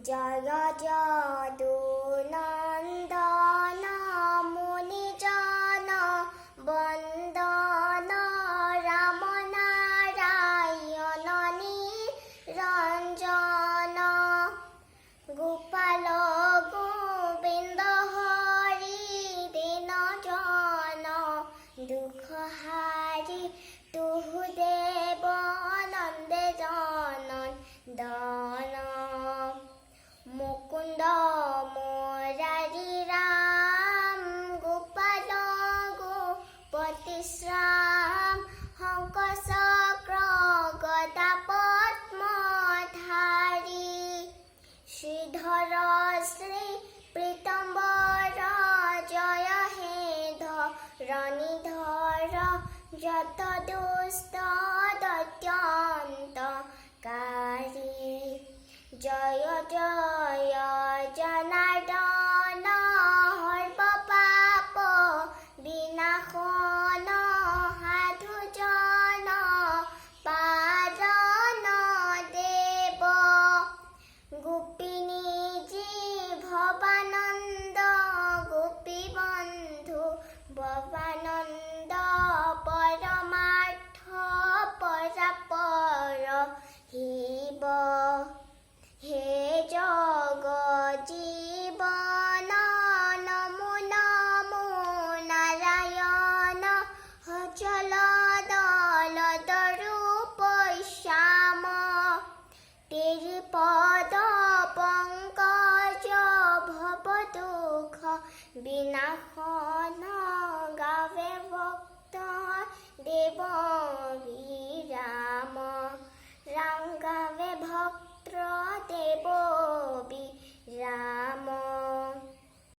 জয় যদুনন্দন মুনিজন বন্দন রাম নারায়ণ নিরঞ্জন গোপাল গোবিন্দ হরি দীন জন দুঃখ হারি তুহু দেব নন্দে জনন্দন মুকুন্দ মুরারি রাম গোপাল গোপতি শ্যাম শঙ্খ চক্র গদা পদ্মধারী শ্রীধর শ্রী পীতাম্বর জয় হে ধরণীধর যত দুষ্ট দৈত্যন্তকারী জয় জয় জনার্দন সর্ব পাপ বিনাশন সাধু জন পালন দেব গোপিনী ভবানন্দ গোপী বন্ধু ভবানন্দ পরমার্থ পরাপর শিব হে জগজীবন নমো নমো নারায়ণ অচল দলদরূপ শ্যাম তেরি পদ পঙ্কজ ভব দুঃখ বিনাশন গাবে ভক্ত দেব